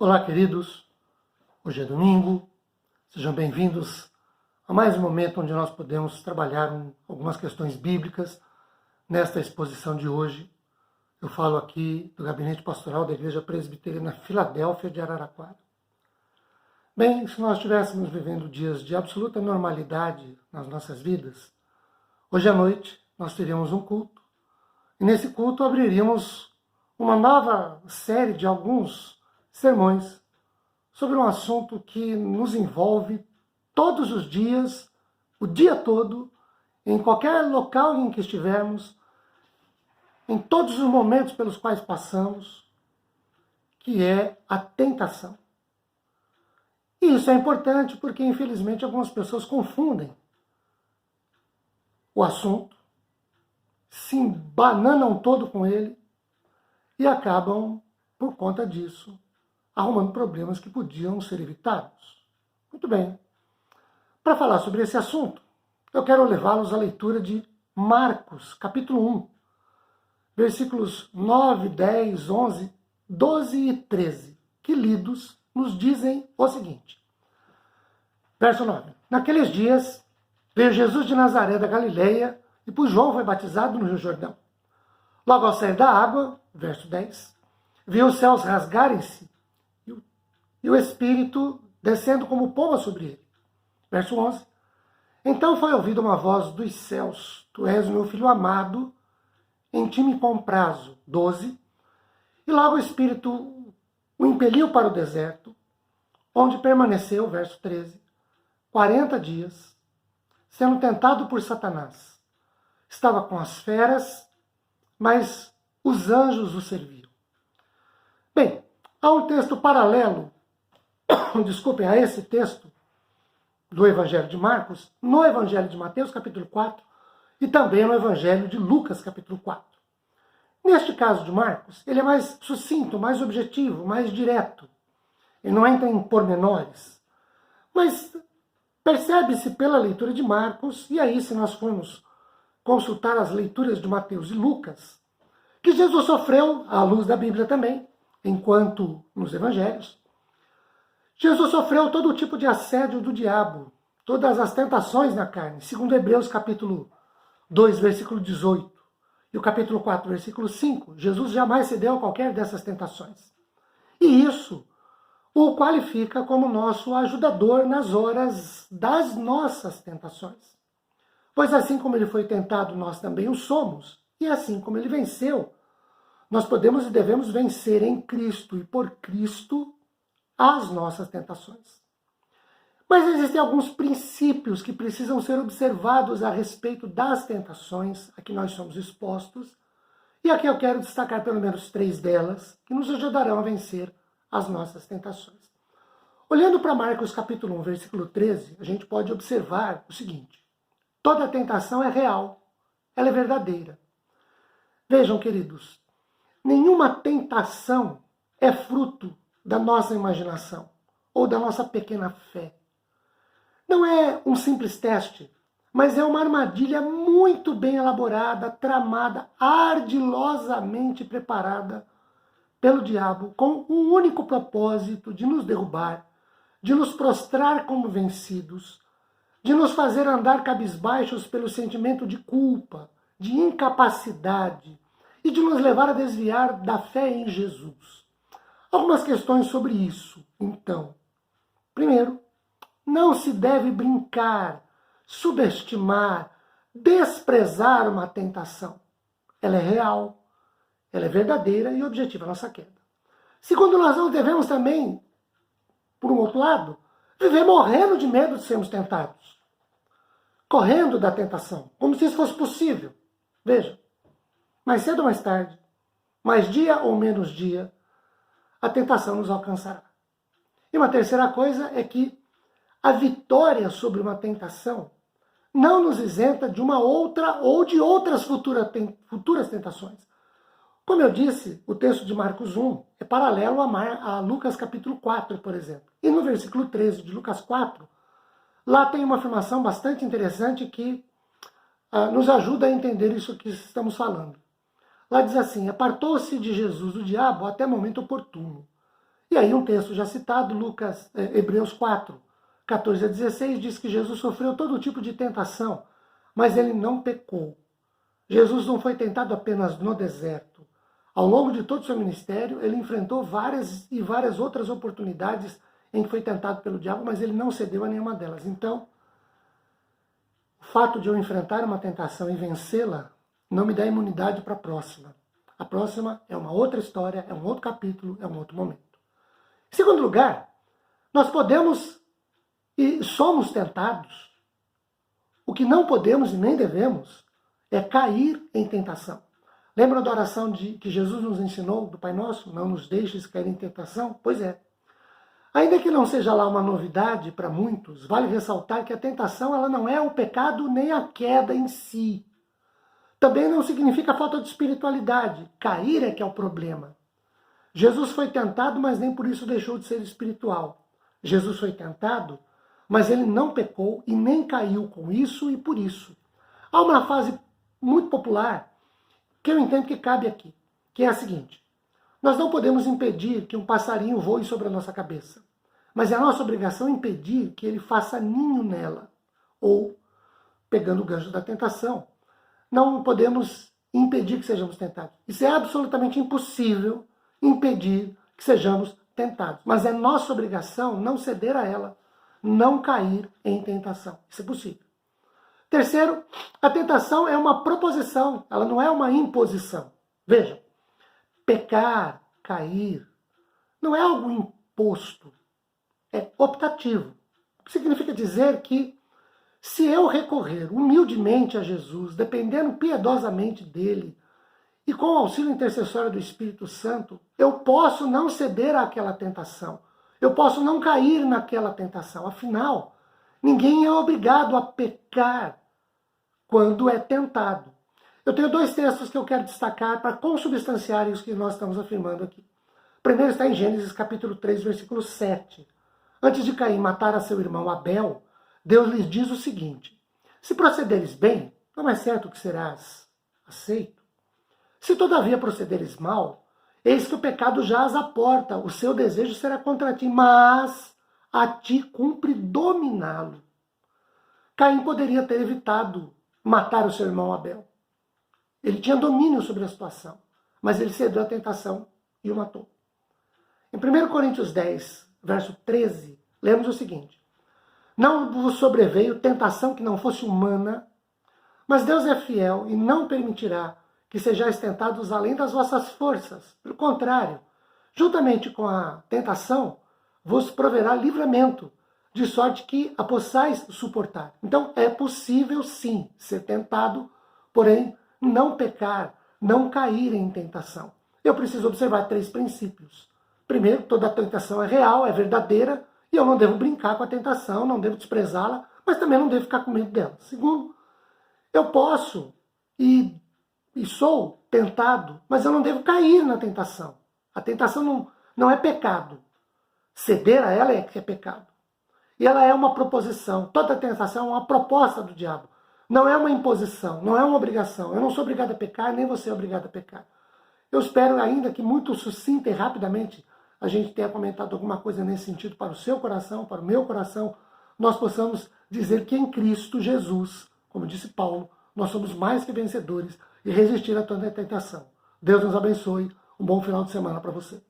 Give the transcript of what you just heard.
Olá, queridos. Hoje é domingo. Sejam bem-vindos a mais um momento onde nós podemos trabalhar algumas questões bíblicas. Nesta exposição de hoje, eu falo aqui do Gabinete Pastoral da Igreja Presbiteriana Filadélfia de Araraquara. Bem, se nós estivéssemos vivendo dias de absoluta normalidade nas nossas vidas, hoje à noite nós teríamos um culto. E nesse culto abriríamos uma nova série de alguns sermões sobre um assunto que nos envolve todos os dias, o dia todo, em qualquer local em que estivermos, em todos os momentos pelos quais passamos, que é a tentação. E isso é importante porque, infelizmente, algumas pessoas confundem o assunto, se embananam todo com ele e acabam, por conta disso, arrumando problemas que podiam ser evitados. Muito bem. Para falar sobre esse assunto, eu quero levá-los à leitura de Marcos, capítulo 1, versículos 9, 10, 11, 12 e 13, que lidos nos dizem o seguinte. Verso 9. Naqueles dias, veio Jesus de Nazaré da Galileia e por João foi batizado no Rio Jordão. Logo ao sair da água, verso 10, viu os céus rasgarem-se e o Espírito descendo como pomba sobre ele. Verso 11. Então foi ouvida uma voz dos céus: Tu és o meu filho amado, em ti me comprazo. 12. E logo o Espírito o impeliu para o deserto, onde permaneceu, verso 13, 40 dias, sendo tentado por Satanás. Estava com as feras, mas os anjos o serviam. Bem, há um texto paralelo, desculpem, a esse texto do Evangelho de Marcos, no Evangelho de Mateus, capítulo 4, e também no Evangelho de Lucas, capítulo 4. Neste caso de Marcos, ele é mais sucinto, mais objetivo, mais direto. Ele não entra em pormenores. Mas percebe-se pela leitura de Marcos, e aí se nós formos consultar as leituras de Mateus e Lucas, que Jesus sofreu, à luz da Bíblia também, enquanto nos Evangelhos, Jesus sofreu todo tipo de assédio do diabo, todas as tentações na carne, segundo Hebreus capítulo 2, versículo 18, e o capítulo 4, versículo 5, Jesus jamais cedeu a qualquer dessas tentações. E isso o qualifica como nosso ajudador nas horas das nossas tentações. Pois assim como ele foi tentado, nós também o somos, e assim como ele venceu, nós podemos e devemos vencer em Cristo e por Cristo as nossas tentações. Mas existem alguns princípios que precisam ser observados a respeito das tentações a que nós somos expostos, e aqui eu quero destacar pelo menos 3 delas, que nos ajudarão a vencer as nossas tentações. Olhando para Marcos capítulo 1, versículo 13, a gente pode observar o seguinte: toda tentação é real, ela é verdadeira. Vejam, queridos, nenhuma tentação é fruto da nossa imaginação ou da nossa pequena fé. Não é um simples teste, mas é uma armadilha muito bem elaborada, tramada, ardilosamente preparada pelo diabo com o único propósito de nos derrubar, de nos prostrar como vencidos, de nos fazer andar cabisbaixos pelo sentimento de culpa, de incapacidade e de nos levar a desviar da fé em Jesus. Algumas questões sobre isso, então. Primeiro, não se deve brincar, subestimar, desprezar uma tentação. Ela é real, ela é verdadeira e objetiva a nossa queda. Segundo, nós não devemos também, por um outro lado, viver morrendo de medo de sermos tentados. Correndo da tentação, como se isso fosse possível. Veja, mais cedo ou mais tarde, mais dia ou menos dia, a tentação nos alcançará. E uma terceira coisa é que a vitória sobre uma tentação não nos isenta de uma outra ou de outras futuras tentações. Como eu disse, o texto de Marcos 1 é paralelo a Lucas capítulo 4, por exemplo. E no versículo 13 de Lucas 4, lá tem uma afirmação bastante interessante que nos ajuda a entender isso que estamos falando. Lá diz assim: apartou-se de Jesus o diabo até momento oportuno, E aí um texto já citado, Hebreus 4, 14 a 16, diz que Jesus sofreu todo tipo de tentação, mas ele não pecou. Jesus não foi tentado apenas no deserto. Ao longo de todo o seu ministério, ele enfrentou várias outras oportunidades em que foi tentado pelo diabo, mas ele não cedeu a nenhuma delas. Então, o fato de eu enfrentar uma tentação e vencê-la não me dá imunidade para a próxima. A próxima é uma outra história, é um outro capítulo, é um outro momento. Em segundo lugar, nós podemos e somos tentados. O que não podemos e nem devemos é cair em tentação. Lembram da oração que Jesus nos ensinou, do Pai Nosso? Não nos deixes cair em tentação? Pois é. Ainda que não seja lá uma novidade para muitos, vale ressaltar que a tentação ela não é o pecado nem a queda em si. Também não significa falta de espiritualidade. Cair é que é o problema. Jesus foi tentado, mas nem por isso deixou de ser espiritual. Jesus foi tentado, mas ele não pecou e nem caiu com isso e por isso. Há uma frase muito popular que eu entendo que cabe aqui, que é a seguinte: nós não podemos impedir que um passarinho voe sobre a nossa cabeça, mas é a nossa obrigação impedir que ele faça ninho nela, ou, pegando o gancho da tentação, não podemos impedir que sejamos tentados. Isso é absolutamente impossível, impedir que sejamos tentados. Mas é nossa obrigação não ceder a ela, não cair em tentação. Isso é possível. Terceiro, a tentação é uma proposição, ela não é uma imposição. Vejam, pecar, cair, não é algo imposto, é optativo. O que significa dizer que se eu recorrer humildemente a Jesus, dependendo piedosamente dele, e com o auxílio intercessório do Espírito Santo, eu posso não ceder àquela tentação. Eu posso não cair naquela tentação. Afinal, ninguém é obrigado a pecar quando é tentado. Eu tenho dois textos que eu quero destacar para consubstanciar isso que nós estamos afirmando aqui. O primeiro está em Gênesis capítulo 3, versículo 7. Antes de Caim matar a seu irmão Abel, Deus lhes diz o seguinte: se procederes bem, não é certo que serás aceito. Se todavia procederes mal, eis que o pecado jaz à porta, o seu desejo será contra ti, mas a ti cumpre dominá-lo. Caim poderia ter evitado matar o seu irmão Abel. Ele tinha domínio sobre a situação, mas ele cedeu à tentação e o matou. Em 1 Coríntios 10, verso 13, lemos o seguinte: não vos sobreveio tentação que não fosse humana, mas Deus é fiel e não permitirá que sejais tentados além das vossas forças. Pelo contrário, juntamente com a tentação, vos proverá livramento, de sorte que a possais suportar. Então, é possível sim ser tentado, porém não pecar, não cair em tentação. Eu preciso observar 3 princípios. Primeiro, toda tentação é real, é verdadeira, e eu não devo brincar com a tentação, não devo desprezá-la, mas também não devo ficar com medo dela. Segundo, eu posso e sou tentado, mas eu não devo cair na tentação. A tentação não é pecado. Ceder a ela é que é pecado. E ela é uma proposição. Toda tentação é uma proposta do diabo. Não é uma imposição, não é uma obrigação. Eu não sou obrigado a pecar, nem você é obrigado a pecar. Eu espero ainda que muito sucinta e rapidamente a gente tenha comentado alguma coisa nesse sentido para o seu coração, para o meu coração. Nós possamos dizer que em Cristo Jesus, como disse Paulo, nós somos mais que vencedores e resistir a toda tentação. Deus nos abençoe. Um bom final de semana para você.